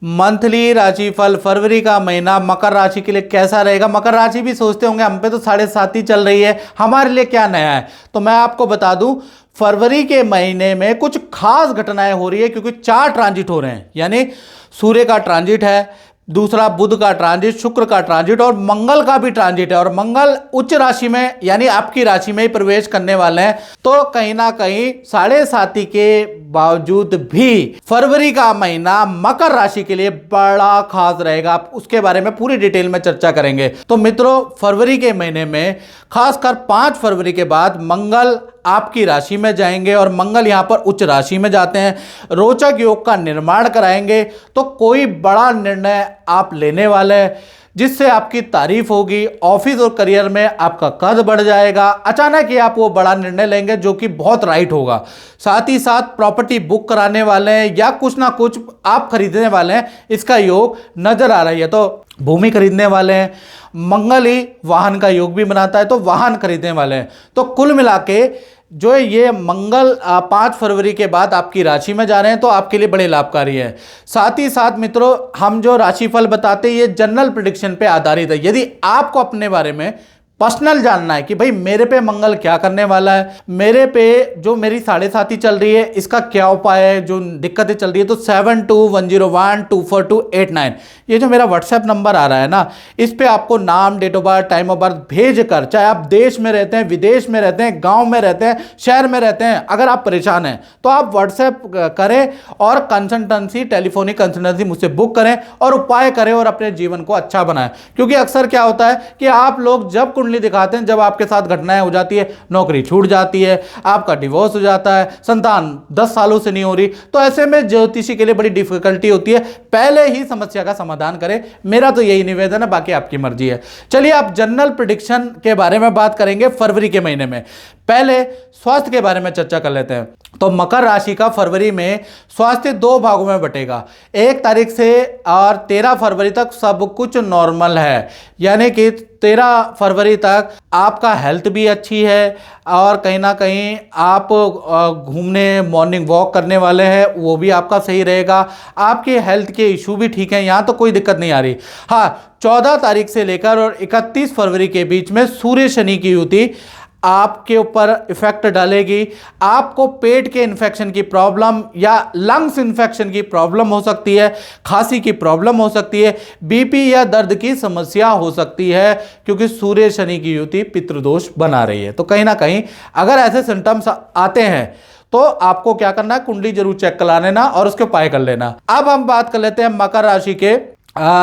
Monthly राशिफल फरवरी का महीना मकर राशि के लिए कैसा रहेगा। मकर राशि भी सोचते होंगे हम पे तो 7.5 ही चल रही है, हमारे लिए क्या नया है। तो मैं आपको बता दूं, फरवरी के महीने में कुछ खास घटनाएं हो रही है क्योंकि 4 ट्रांजिट हो रहे हैं। यानी सूर्य का ट्रांजिट है, दूसरा बुध का ट्रांजिट, शुक्र का ट्रांजिट और मंगल का भी ट्रांजिट है। और मंगल उच्च राशि में यानी आपकी राशि में ही प्रवेश करने वाले हैं। तो कहीं ना कहीं 7.5 के बावजूद भी फरवरी का महीना मकर राशि के लिए बड़ा खास रहेगा। आप उसके बारे में पूरी डिटेल में चर्चा करेंगे। तो मित्रों, फरवरी के महीने में खासकर 5 फरवरी के बाद मंगल आपकी राशि में जाएंगे और मंगल यहां पर उच्च राशि में जाते हैं, रोचक योग का निर्माण कराएंगे। तो कोई बड़ा निर्णय आप लेने वाले हैं जिससे आपकी तारीफ होगी, ऑफिस और करियर में आपका कद बढ़ जाएगा। अचानक ही आप वो बड़ा निर्णय लेंगे जो कि बहुत राइट होगा। साथ ही साथ प्रॉपर्टी बुक कराने वाले हैं या कुछ ना कुछ आप खरीदने वाले हैं, इसका योग नजर आ रही है। तो भूमि खरीदने वाले हैं, मंगल ही वाहन का योग भी बनाता है, तो वाहन खरीदने वाले हैं। तो कुल मिला के जो ये मंगल 5 फरवरी के बाद आपकी राशि में जा रहे हैं तो आपके लिए बड़े लाभकारी है। साथ ही साथ मित्रों, हम जो राशिफल बताते हैं ये जनरल प्रेडिक्शन पे आधारित है। यदि आपको अपने बारे में पर्सनल जानना है कि भाई मेरे पे मंगल क्या करने वाला है, मेरे पे जो मेरी 7.5 चल रही है इसका क्या उपाय है, जो दिक्कतें चल रही है, तो 7210124289 ये जो मेरा व्हाट्सएप नंबर आ रहा है ना, इस पे आपको नाम, date of birth, time of birth भेज कर, चाहे आप देश में रहते हैं, विदेश में रहते हैं, गांव में रहते हैं, शहर में रहते हैं, अगर आप परेशान हैं तो आप व्हाट्सएप करें और कंसल्टेंसी, टेलीफोनिक कंसल्टेंसी मुझसे बुक करें और उपाय करें और अपने जीवन को अच्छा बनाएं। क्योंकि अक्सर क्या होता है कि आप लोग जब दिखाते हैं, जब आपके साथ घटनाएं हो जाती है, नौकरी छूट जाती है, आपका डिवोर्स हो जाता है, संतान 10 सालों से नहीं हो रही, तो ऐसे में ज्योतिषी के लिए बड़ी डिफिकल्टी होती है। पहले ही समस्या का समाधान करें, मेरा तो यही निवेदन है, बाकी आपकी मर्जी है। चलिए आप जनरल प्रेडिक्शन के बारे में बात करेंगे फरवरी के महीने में। पहले स्वास्थ्य के बारे में चर्चा कर लेते हैं। तो मकर राशि का फरवरी में स्वास्थ्य 2 भागों में बटेगा। 1 तारीख से और 13 फरवरी तक सब कुछ नॉर्मल है, यानी कि 13 फरवरी तक आपका हेल्थ भी अच्छी है और कहीं ना कहीं आप घूमने, मॉर्निंग वॉक करने वाले हैं, वो भी आपका सही रहेगा। आपके हेल्थ के इशू भी ठीक है, यहाँ तो कोई दिक्कत नहीं आ रही। हाँ, 14 तारीख से लेकर और 31 फरवरी के बीच में सूर्य शनि की युति आपके ऊपर इफेक्ट डालेगी। आपको पेट के इन्फेक्शन की प्रॉब्लम या लंग्स इन्फेक्शन की प्रॉब्लम हो सकती है, खांसी की प्रॉब्लम हो सकती है, बीपी या दर्द की समस्या हो सकती है, क्योंकि सूर्य शनि की युति पितृदोष बना रही है। तो कहीं ना कहीं अगर ऐसे सिम्टम्स आते हैं तो आपको क्या करना है, कुंडली जरूर चेक करा लेना और उसके उपाय कर लेना। अब हम बात कर लेते हैं मकर राशि के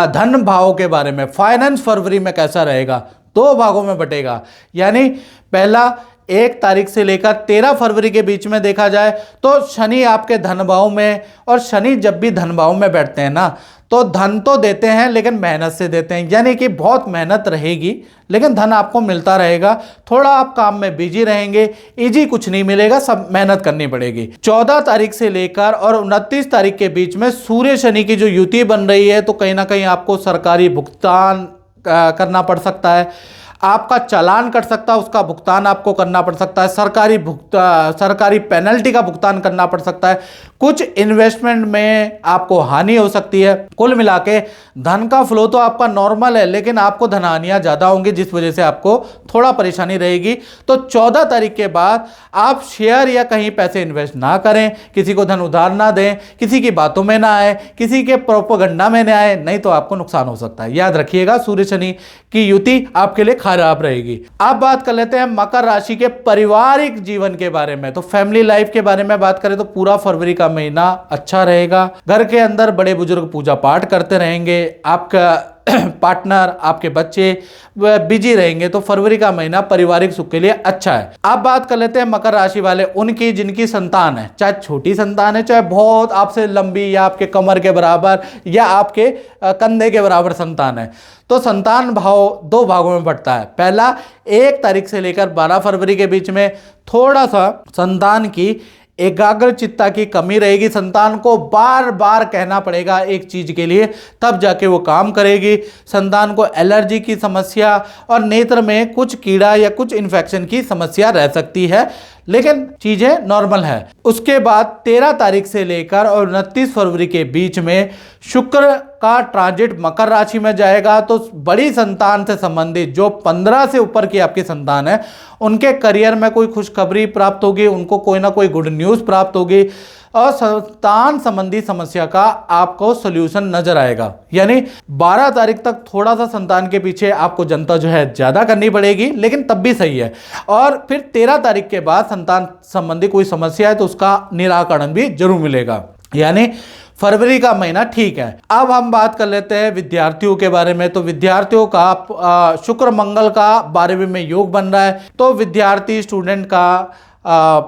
धन भाव के बारे में। फाइनेंस फरवरी में कैसा रहेगा, 2 भागों में बटेगा। यानी पहला 1 तारीख से लेकर 13 फरवरी के बीच में देखा जाए तो शनि आपके धन भाव में, और शनि जब भी धन भाव में बैठते हैं ना तो धन तो देते हैं लेकिन मेहनत से देते हैं। यानी कि बहुत मेहनत रहेगी लेकिन धन आपको मिलता रहेगा। थोड़ा आप काम में बिजी रहेंगे, इजी कुछ नहीं मिलेगा, सब मेहनत करनी पड़ेगी। 14 तारीख से लेकर और 29 तारीख के बीच में सूर्य शनि की जो युति बन रही है, तो कहीं ना कहीं आपको सरकारी भुगतान करना पड़ सकता है, आपका चालान कट सकता है, उसका भुगतान आपको करना पड़ सकता है, सरकारी पेनल्टी का भुगतान करना पड़ सकता है, कुछ इन्वेस्टमेंट में आपको हानि हो सकती है। कुल मिला के धन का फ्लो तो आपका नॉर्मल है लेकिन आपको धनहानियां ज़्यादा होंगी, जिस वजह से आपको थोड़ा परेशानी रहेगी। तो 14 तारीख के बाद आप शेयर या कहीं पैसे इन्वेस्ट ना करें, किसी को धन उधार ना दें, किसी की बातों में ना आए, किसी के प्रोपेगेंडा में ना आए, नहीं तो आपको नुकसान हो सकता है। याद रखिएगा, सूर्य शनि की युति आपके लिए खराब रहेगी। अब बात कर लेते हैं मकर राशि के पारिवारिक जीवन के बारे में। तो फैमिली लाइफ के बारे में बात करें तो पूरा फरवरी का महीना अच्छा रहेगा। घर के अंदर बड़े बुजुर्ग पूजा पाठ करते रहेंगे, आपका पार्टनर, आपके बच्चे बिजी रहेंगे। तो फरवरी का महीना पारिवारिक सुख के लिए अच्छा है। अब बात कर लेते हैं मकर राशि वाले उनकी जिनकी संतान है, चाहे छोटी संतान है, चाहे बहुत आपसे लंबी या आपके कमर के बराबर या आपके कंधे के बराबर संतान है। तो संतान भाव 2 भागों में बढ़ता है। पहला 1 तारीख से लेकर 12 फरवरी के बीच में थोड़ा सा संतान की एकाग्र चित्ता की कमी रहेगी। संतान को बार बार कहना पड़ेगा एक चीज के लिए, तब जाके वो काम करेगी। संतान को एलर्जी की समस्या और नेत्र में कुछ कीड़ा या कुछ इन्फेक्शन की समस्या रह सकती है। लेकिन चीजें नॉर्मल है। उसके बाद 13 तारीख से लेकर और 29 फरवरी के बीच में शुक्र का ट्रांजिट मकर राशि में जाएगा। तो बड़ी संतान से संबंधित जो 15 से ऊपर की आपकी संतान है, उनके करियर में कोई खुशखबरी प्राप्त होगी, उनको कोई ना कोई गुड न्यूज प्राप्त होगी और संतान संबंधी समस्या का आपको सॉल्यूशन नजर आएगा। यानी 12 तारीख तक थोड़ा सा संतान के पीछे आपको जनता जो है ज्यादा करनी पड़ेगी, लेकिन तब भी सही है। और फिर 13 तारीख के बाद संतान संबंधी कोई समस्या है तो उसका निराकरण भी जरूर मिलेगा। यानी फरवरी का महीना ठीक है। अब हम बात कर लेते हैं विद्यार्थियों के बारे में। तो विद्यार्थियों का शुक्र मंगल का 12वें में योग बन रहा है। तो विद्यार्थी स्टूडेंट का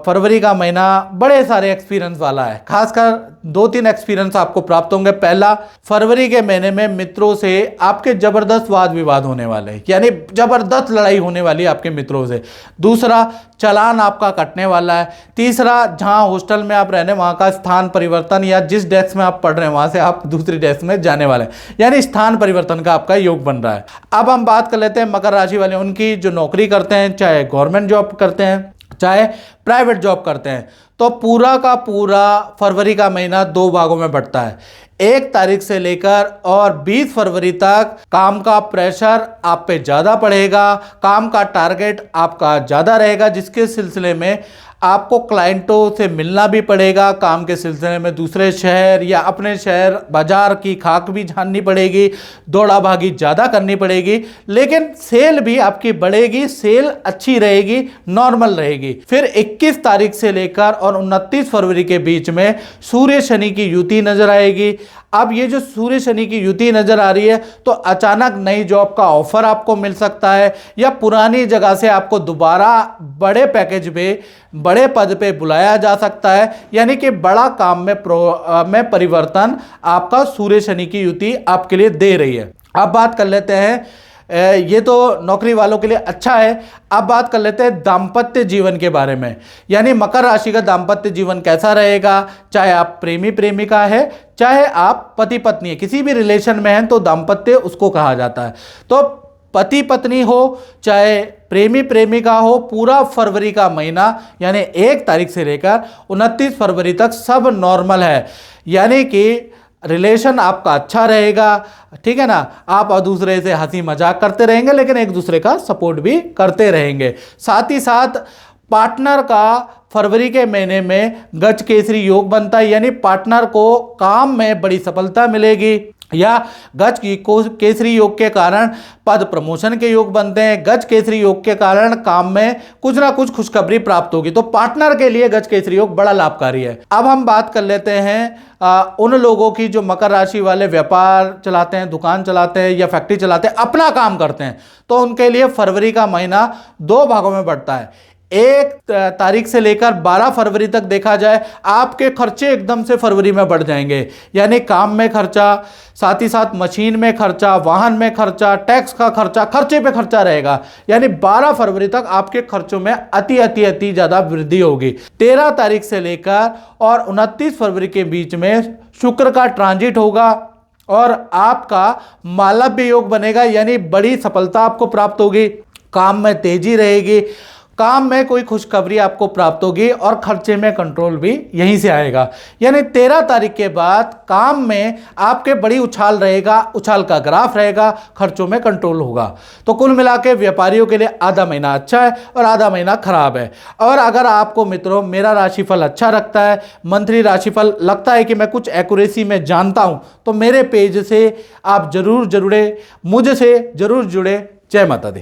फरवरी का महीना बड़े सारे एक्सपीरियंस वाला है। खासकर 2-3 एक्सपीरियंस आपको प्राप्त होंगे। पहला, फरवरी के महीने में मित्रों से आपके जबरदस्त वाद विवाद होने वाले हैं, यानी जबरदस्त लड़ाई होने वाली है आपके मित्रों से। दूसरा, चालान आपका कटने वाला है। तीसरा, जहां हॉस्टल में आप रहने वहां का स्थान परिवर्तन, या जिस डेस्क में आप पढ़ रहे हैं वहां से आप दूसरी डेस्क में जाने वाले हैं, यानी स्थान परिवर्तन का आपका योग बन रहा है। अब हम बात कर लेते हैं मकर राशि वाले, उनकी जो नौकरी करते हैं, चाहे गवर्नमेंट जॉब करते हैं चाहे प्राइवेट जॉब करते हैं। तो पूरा का पूरा फरवरी का महीना 2 भागों में बंटता है। 1 तारीख से लेकर और 20 फरवरी तक काम का प्रेशर आप पे ज़्यादा पड़ेगा, काम का टारगेट आपका ज़्यादा रहेगा, जिसके सिलसिले में आपको क्लाइंटों से मिलना भी पड़ेगा। काम के सिलसिले में दूसरे शहर या अपने शहर बाजार की खाक भी जाननी पड़ेगी, दौड़ा भागी ज़्यादा करनी पड़ेगी, लेकिन सेल भी आपकी बढ़ेगी, सेल अच्छी रहेगी, नॉर्मल रहेगी। फिर 21 तारीख से लेकर और 29 फरवरी के बीच में सूर्य शनि की युति नजर आएगी। अब ये जो सूर्य शनि की युति नजर आ रही है, तो अचानक नई जॉब का ऑफर आपको मिल सकता है, या पुरानी जगह से आपको दोबारा बड़े पैकेज पे, बड़े पद पे बुलाया जा सकता है। यानी कि बड़ा काम में परिवर्तन आपका सूर्य शनि की युति आपके लिए दे रही है। अब बात कर लेते हैं, ये तो नौकरी वालों के लिए अच्छा है। अब बात कर लेते हैं दाम्पत्य जीवन के बारे में। यानी मकर राशि का दाम्पत्य जीवन कैसा रहेगा, चाहे आप प्रेमी प्रेमिका है, चाहे आप पति पत्नी है, किसी भी रिलेशन में हैं तो दाम्पत्य उसको कहा जाता है। तो पति पत्नी हो चाहे प्रेमी प्रेमिका हो, पूरा फरवरी का महीना यानी 1 तारीख से लेकर 29 फरवरी तक सब नॉर्मल है। यानी कि रिलेशन आपका अच्छा रहेगा, ठीक है ना। आप और दूसरे से हंसी मजाक करते रहेंगे, लेकिन एक दूसरे का सपोर्ट भी करते रहेंगे। साथ ही साथ पार्टनर का फरवरी के महीने में गज केसरी योग बनता है, यानी पार्टनर को काम में बड़ी सफलता मिलेगी, या गज की केसरी योग के कारण पद प्रमोशन के योग बनते हैं। गज केसरी योग के कारण काम में कुछ ना कुछ खुशखबरी प्राप्त होगी। तो पार्टनर के लिए गज केसरी योग बड़ा लाभकारी है। अब हम बात कर लेते हैं उन लोगों की जो मकर राशि वाले व्यापार चलाते हैं, दुकान चलाते हैं या फैक्ट्री चलाते हैं, अपना काम करते हैं, तो उनके लिए फरवरी का महीना 2 भागों में बढ़ता है। 1 तारीख से लेकर 12 फरवरी तक देखा जाए, आपके खर्चे एकदम से फरवरी में बढ़ जाएंगे। यानी काम में खर्चा, साथ ही साथ मशीन में खर्चा, वाहन में खर्चा, टैक्स का खर्चा, खर्चे पे खर्चा रहेगा। यानी 12 फरवरी तक आपके खर्चों में अति ज़्यादा वृद्धि होगी। 13 तारीख से लेकर और 29 फरवरी के बीच में शुक्र का ट्रांजिट होगा और आपका मालव्य योग बनेगा, यानी बड़ी सफलता आपको प्राप्त होगी, काम में तेजी रहेगी, काम में कोई खुशखबरी आपको प्राप्त होगी और खर्चे में कंट्रोल भी यहीं से आएगा। यानी 13 तारीख के बाद काम में आपके बड़ी उछाल रहेगा, उछाल का ग्राफ रहेगा, खर्चों में कंट्रोल होगा। तो कुल मिला के व्यापारियों के लिए आधा महीना अच्छा है और आधा महीना खराब है। और अगर आपको मित्रों मेरा राशिफल अच्छा लगता है, मंथली राशिफल लगता है कि मैं कुछ एक्यूरेसी में जानता हूं, तो मेरे पेज से आप जरूर जुड़े, मुझसे जरूर जुड़े। जय माता दी।